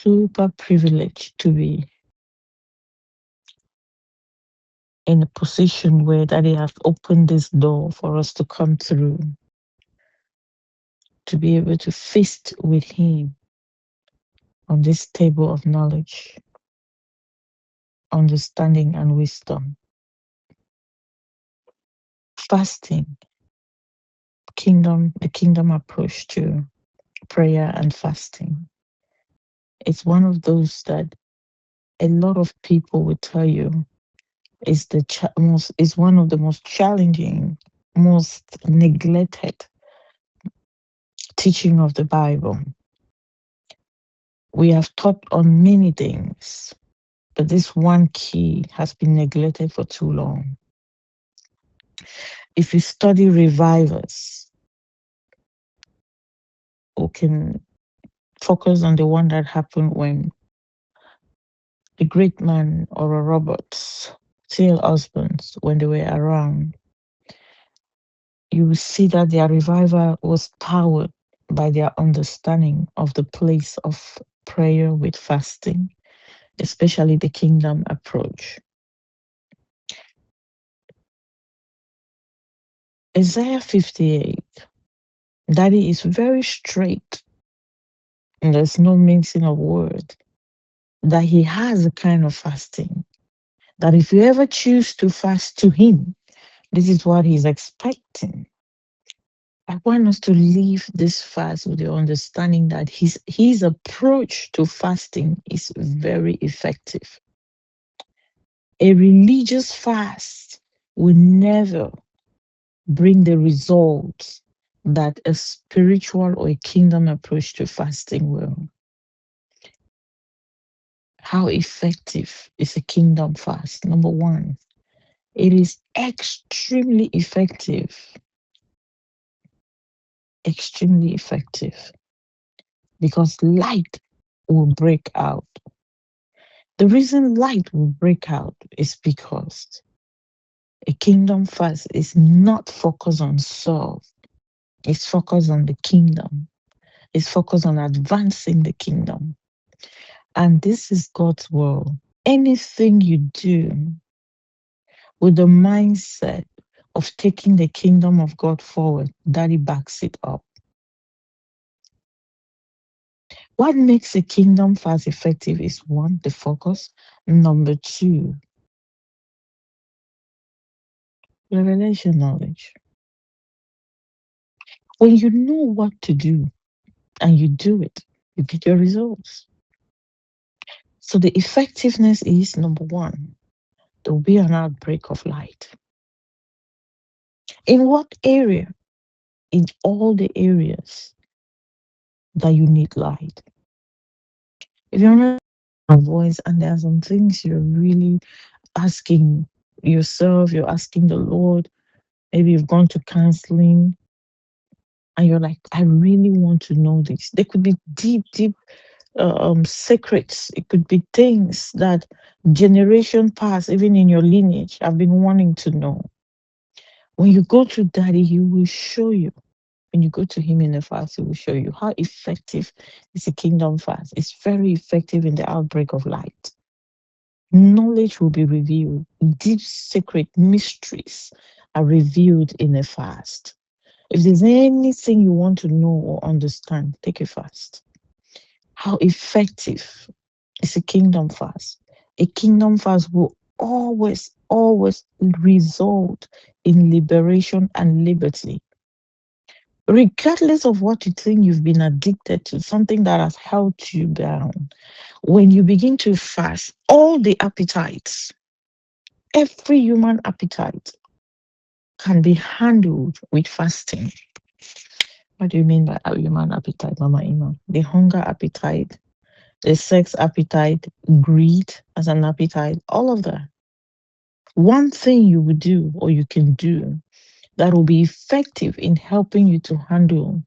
super privileged to be in a position where Daddy has opened this door for us to come through, to be able to feast with Him on this table of knowledge, understanding, and wisdom. Fasting, the kingdom approach to prayer and fasting. It's one of those that a lot of people will tell you is most is one of the most challenging, most neglected teaching of the Bible. We have taught on many things, but this one key has been neglected for too long. If you study revivers, we can focus on the one that happened when the great man Oral Roberts, T.L. Osborns, when they were around, you will see that their revival was powered by their understanding of the place of prayer with fasting, especially the kingdom approach. Isaiah 58, Daddy is very straight, and there's no mixing of word, that he has a kind of fasting, that if you ever choose to fast to him, this is what he's expecting. I want us to leave this fast with the understanding that his approach to fasting is very effective. A religious fast will never bring the results that a spiritual or a kingdom approach to fasting will. How effective is a kingdom fast? Number one, it is extremely effective. Extremely effective because light will break out. The reason light will break out is because a kingdom fast is not focused on self, it's focused on the kingdom, it's focused on advancing the kingdom. And this is God's will. Anything you do with the mindset of taking the kingdom of God forward, Daddy backs it up. What makes a kingdom fast effective is one, the focus. Number two, revelation knowledge. When you know what to do and you do it, you get your results. So the effectiveness is number one, there will be an outbreak of light. In what area? In all the areas that you need light. If you're not a voice and there are some things you're really asking yourself, you're asking the Lord, maybe you've gone to counseling and you're like, I really want to know this. There could be deep secrets. It could be things that generation past, even in your lineage, have been wanting to know. When you go to Daddy, He will show you. When you go to Him in a fast, He will show you how effective is a kingdom fast. It's very effective in the outbreak of light. Knowledge will be revealed. Deep secret mysteries are revealed in a fast. If there's anything you want to know or understand, take a fast. How effective is a kingdom fast? A kingdom fast will always result in liberation and liberty. Regardless of what you think you've been addicted to, something that has held you down, when you begin to fast, all the appetites, every human appetite can be handled with fasting. What do you mean by a human appetite, Mama Imma? The hunger appetite, the sex appetite, greed as an appetite, all of that. One thing you would do or you can do that will be effective in helping you to handle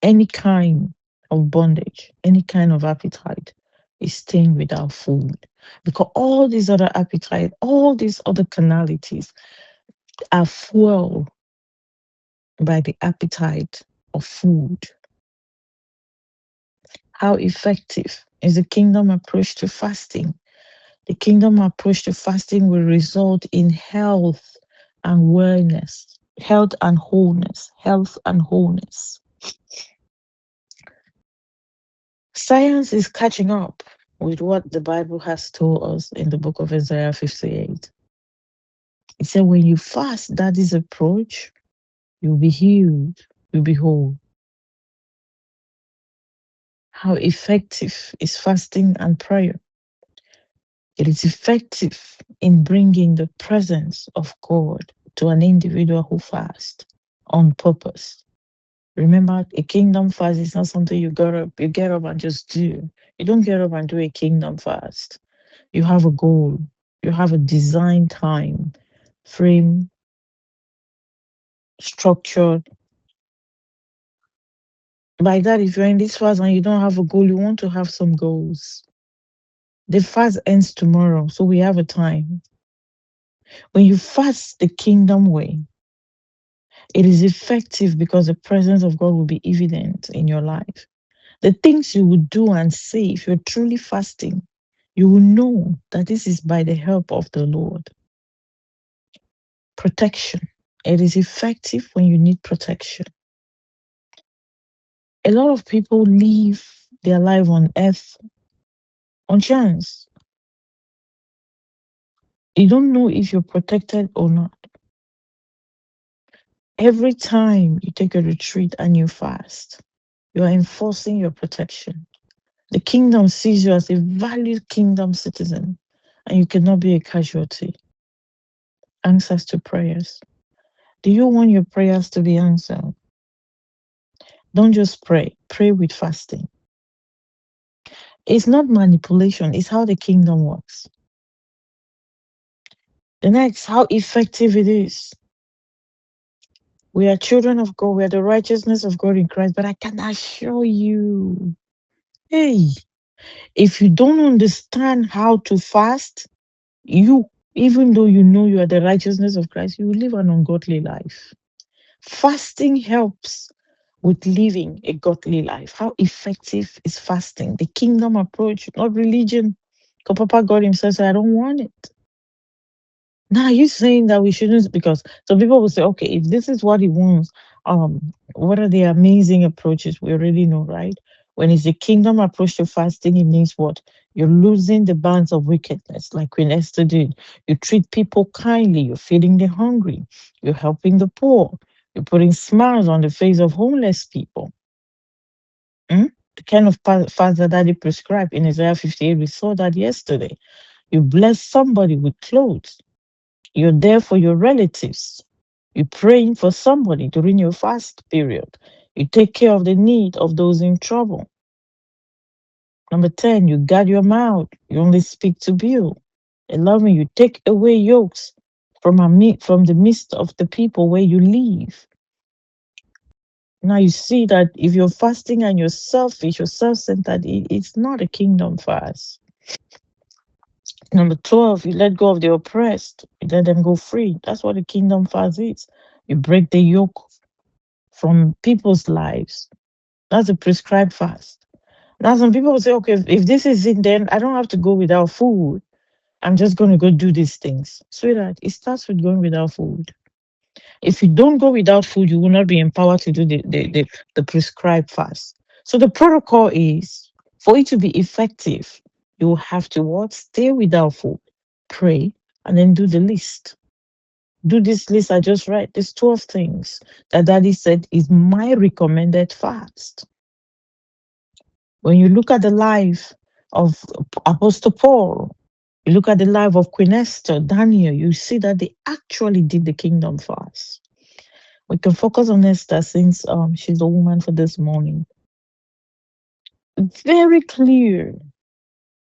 any kind of bondage, any kind of appetite is staying without food. Because all these other appetite, all these other canalities are fueled by the appetite of food. How effective is the kingdom approach to fasting? The kingdom approach to fasting will result in health and wellness, health and wholeness, health and wholeness. Science is catching up with what the Bible has told us in the book of Isaiah 58. It said, when you fast that is approach, you'll be healed, you'll be whole. How effective is fasting and prayer? It is effective in bringing the presence of God to an individual who fasts on purpose. Remember, a kingdom fast is not something you get up and just do. You don't get up and do a kingdom fast. You have a goal. You have a design time frame, structured. By that, if you're in this fast and you don't have a goal, you want to have some goals. The fast ends tomorrow, so we have a time. When you fast the kingdom way, it is effective because the presence of God will be evident in your life. The things you will do and say, if you're truly fasting, you will know that this is by the help of the Lord. Protection. It is effective when you need protection. A lot of people live their life on earth on chance. You don't know if you're protected or not. Every time you take a retreat and you fast, you are enforcing your protection. The kingdom sees you as a valued kingdom citizen, and you cannot be a casualty. Answers to prayers. Do you want your prayers to be answered? Don't just pray, pray with fasting. It's not manipulation, it's how the kingdom works. The next, how effective it is. We are children of God, we are the righteousness of God in Christ, but I can assure you, hey, if you don't understand how to fast, you, even though you know you are the righteousness of Christ, you will live an ungodly life. Fasting helps with living a godly life. How effective is fasting? The kingdom approach, not religion. Because Papa God Himself said, I don't want it. Now you saying that we shouldn't, because some people will say, okay, if this is what He wants, what are the amazing approaches? We already know, right? When it's a kingdom approach to fasting, it means what? You're losing the bands of wickedness, like Queen Esther did. You treat people kindly, you're feeding the hungry, you're helping the poor, you're putting smiles on the face of homeless people. The kind of fast that Daddy prescribed in Isaiah 58, we saw that yesterday. You bless somebody with clothes. You're there for your relatives. You're praying for somebody during your fast period. You take care of the need of those in trouble. Number 10, you guard your mouth. You only speak to build. 11, you take away yokes from the midst of the people where you live. Now you see that if you're fasting and you're selfish, you're self-centered, it's not a kingdom fast. Number 12, you let go of the oppressed. You let them go free. That's what a kingdom fast is. You break the yoke from people's lives. That's a prescribed fast. Now, some people will say, okay, if this is it, then I don't have to go without food. I'm just going to go do these things. Sweetheart, it starts with going without food. If you don't go without food, you will not be empowered to do the prescribed fast. So the protocol is for it to be effective, you will have to what? Stay without food, pray, and then do the list. Do this list I just read. There's 12 things that Daddy said is my recommended fast. When you look at the life of Apostle Paul, you look at the life of Queen Esther, Daniel, you see that they actually did the kingdom fast. We can focus on Esther since she's the woman for this morning. Very clear.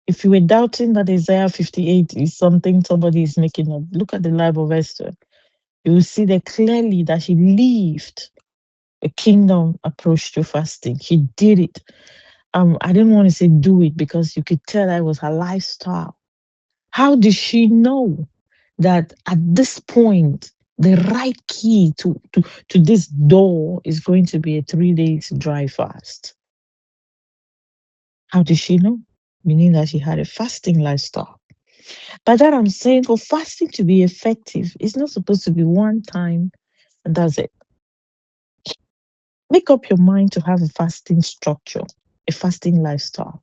If you were doubting that Isaiah 58 is something somebody is making up, look at the life of Esther. You will see that clearly that she lived a kingdom approach to fasting. She did it. I didn't want to say do it because you could tell that it was her lifestyle. How did she know that at this point the right key to this door is going to be a 3 days dry fast? How did she know? Meaning that she had a fasting lifestyle. By that, I'm saying for fasting to be effective, it's not supposed to be one time and that's it. Make up your mind to have a fasting structure, a fasting lifestyle.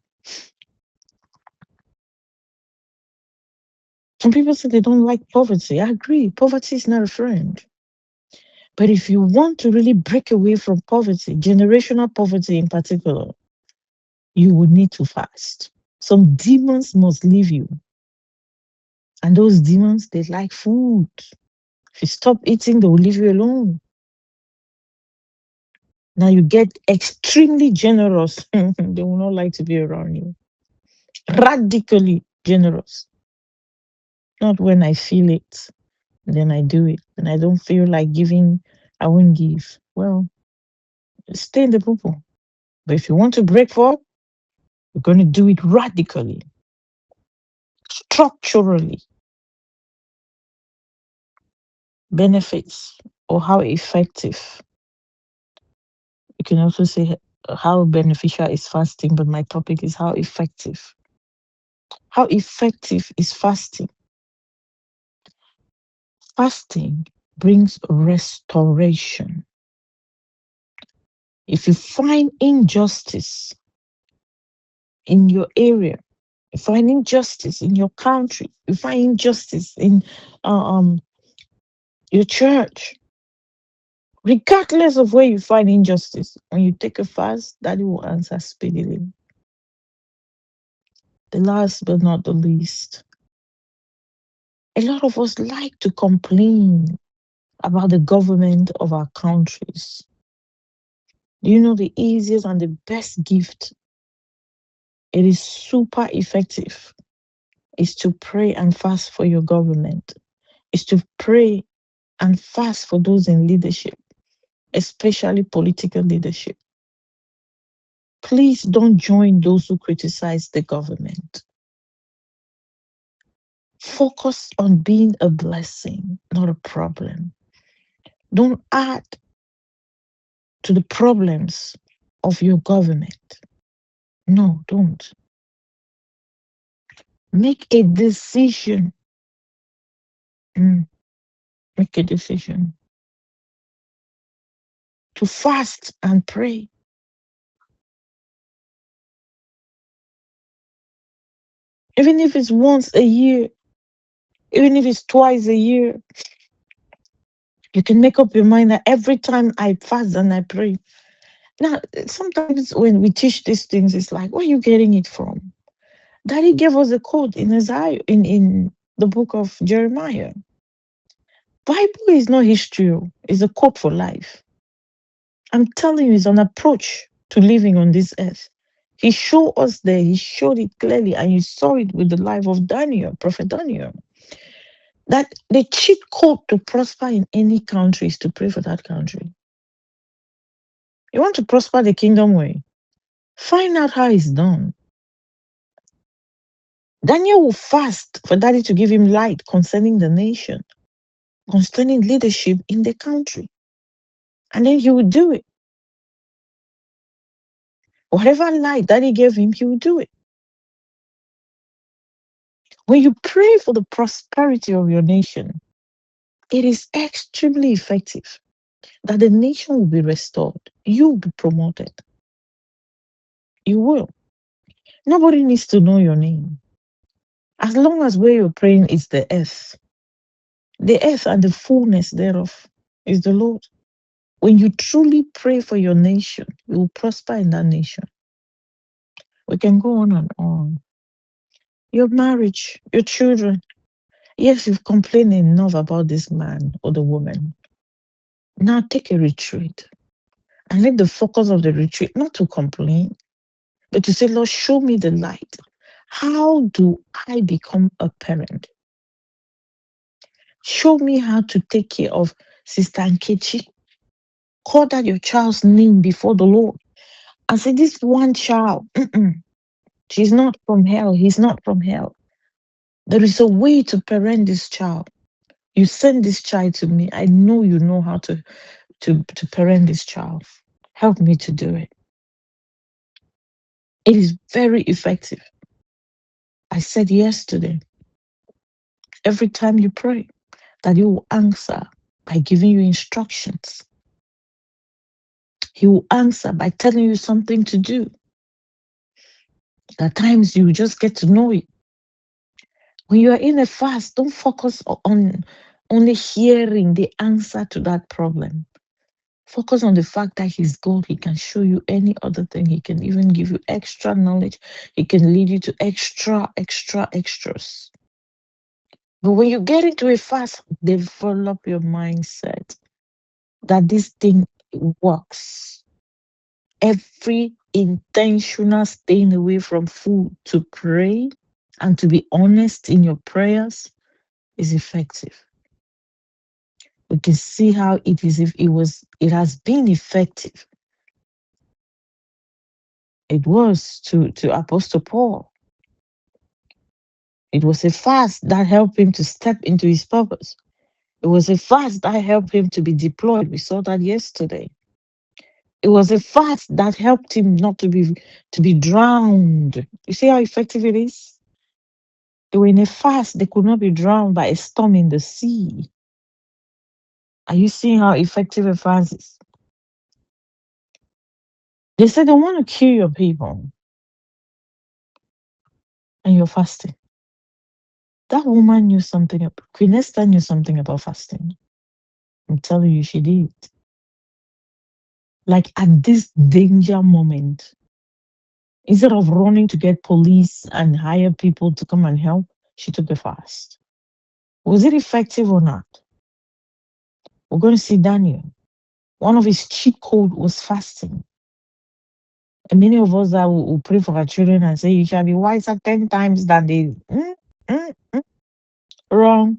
Some people say they don't like poverty. I agree, poverty is not a friend. But if you want to really break away from poverty, generational poverty in particular, you will need to fast. Some demons must leave you. And those demons, they like food. If you stop eating, they will leave you alone. Now you get extremely generous. They will not like to be around you. Radically generous. Not when I feel it, then I do it. And I don't feel like giving, I won't give. Well, stay in the purple. But if you want to break forth, you're going to do it radically, structurally. Benefits or how effective. You can also say how beneficial is fasting, but my topic is how effective. How effective is fasting? Fasting brings restoration. If you find injustice in your area, you find injustice in your country, you find injustice in uh, um, your church, regardless of where you find injustice, when you take a fast, Daddy will answer speedily. The last but not the least, a lot of us like to complain about the government of our countries. Do you know the easiest and the best gift? It is super effective. Is to pray and fast for your government. Is to pray and fast for those in leadership, especially political leadership. Please don't join those who criticize the government. Focus on being a blessing, not a problem. Don't add to the problems of your government. No, don't. Make a decision. Mm, make a decision to fast and pray. Even if it's once a year, even if it's twice a year, you can make up your mind that every time I fast and I pray. Now, sometimes when we teach these things, it's like, where are you getting it from? Daddy gave us a code in Isaiah, in the book of Jeremiah. Bible is not history, it's a code for life. I'm telling you, it's an approach to living on this earth. He showed us there, he showed it clearly, and you saw it with the life of Daniel, Prophet Daniel. That the cheat code to prosper in any country is to pray for that country. You want to prosper the kingdom way? Find out how it's done. Daniel will fast for daddy to give him light concerning the nation, concerning leadership in the country. And then he will do it. Whatever light daddy gave him, he will do it. When you pray for the prosperity of your nation, it is extremely effective that the nation will be restored. You will be promoted. You will. Nobody needs to know your name. As long as where you're praying is the earth and the fullness thereof is the Lord. When you truly pray for your nation, you will prosper in that nation. We can go on and on. Your marriage, your children. Yes, you've complained enough about this man or the woman. Now take a retreat and let the focus of the retreat not to complain, but to say, Lord, show me the light. How do I become a parent? Show me how to take care of Sister Nkechi. Call that your child's name before the Lord and say, this one child, she's not from hell. He's not from hell. There is a way to parent this child. You send this child to me. I know you know how to parent this child. Help me to do it. It is very effective. I said yesterday, every time you pray, that He will answer by giving you instructions. He will answer by telling you something to do. At times you just get to know it. When you are in a fast, don't focus on only hearing the answer to that problem. Focus on the fact that He's God. He can show you any other thing. He can even give you extra knowledge. He can lead you to extras. But when you get into a fast, develop your mindset that this thing works. Every intentional staying away from food to pray and to be honest in your prayers is effective. We can see how it has been effective. It was to Apostle Paul. It was a fast that helped him to step into his purpose. It was a fast that helped him to be deployed. We saw that yesterday. It was a fast that helped him not to be drowned. You see how effective it is? They were in a fast, they could not be drowned by a storm in the sea. Are you seeing how effective a fast is? They said they want to kill your people and you're fasting. That woman knew something. Queen Esther knew something about fasting. I'm telling you, she did. Like at this danger moment, instead of running to get police and hire people to come and help, she took a fast. Was it effective or not? We're going to see Daniel. One of his cheat code was fasting. And many of us that will pray for our children and say, you shall be wiser 10 times than they. Wrong.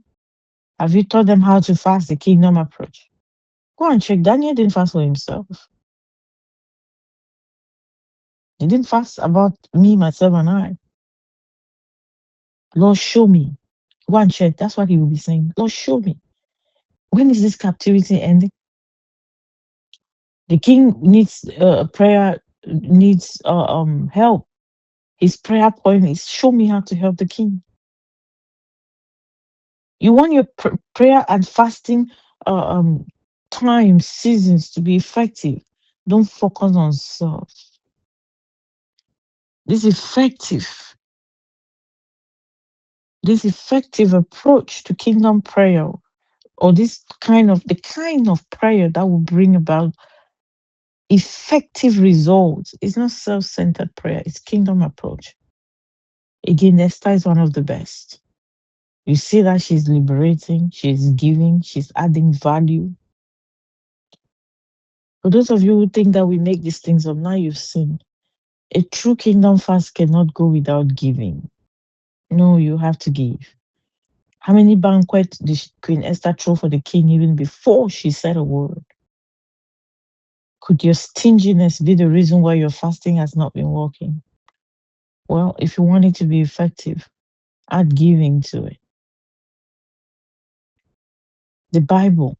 Have you taught them how to fast the kingdom approach? Go and check. Daniel didn't fast for himself. He didn't fast about me, myself, and I. Lord, show me. Go and check. That's what he will be saying. Lord, show me. When is this captivity ending? The king needs prayer, needs help. His prayer point is, show me how to help the king. You want your prayer and fasting times, seasons to be effective. Don't focus on self. This effective, this effective approach to kingdom prayer, or the kind of prayer that will bring about effective results, is not self-centered prayer. It's kingdom approach. Again, Esther is one of the best. You see that she's liberating, she's giving, she's adding value. For those of you who think that we make these things up, now you've seen. A true kingdom fast cannot go without giving. No, you have to give. How many banquets did Queen Esther throw for the king even before she said a word? Could your stinginess be the reason why your fasting has not been working? Well, if you want it to be effective, add giving to it. The Bible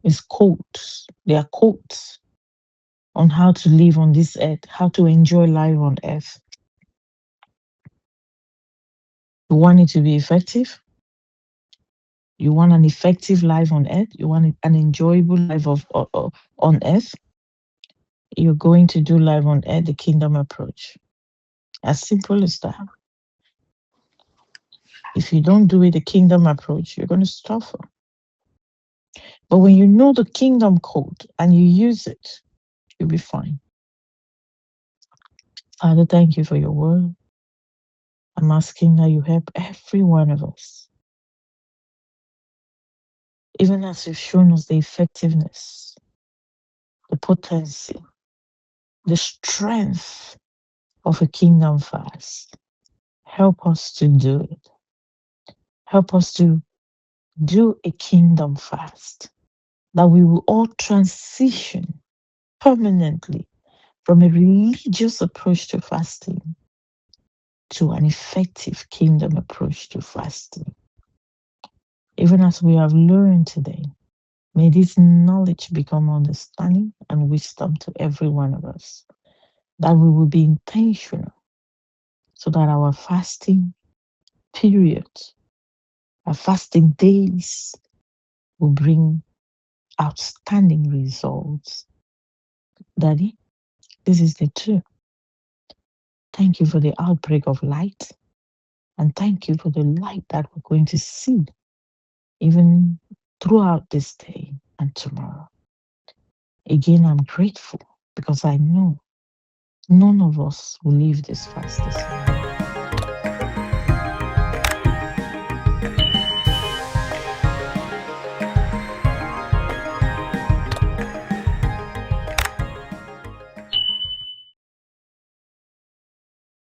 is quotes. They are quotes on how to live on this earth, how to enjoy life on earth. You want it to be effective? You want an effective life on earth? You want an enjoyable life on earth? You're going to do life on earth the kingdom approach. As simple as that. If you don't do it the kingdom approach, you're going to suffer. But when you know the kingdom code and you use it, you'll be fine. Father, thank you for your word. I'm asking that you help every one of us, even as you've shown us the effectiveness, the potency, the strength of a kingdom fast. Help us to do it. Help us to do a kingdom fast, that we will all transition permanently from a religious approach to fasting to an effective kingdom approach to fasting. Even as we have learned today, may this knowledge become understanding and wisdom to every one of us. that we will be intentional so that our fasting periods, our fasting days will bring outstanding results. Daddy, this is the two. Thank you for the outbreak of light, and thank you for the light that we're going to see even throughout this day and tomorrow. Again, I'm grateful because I know none of us will leave this fast the same.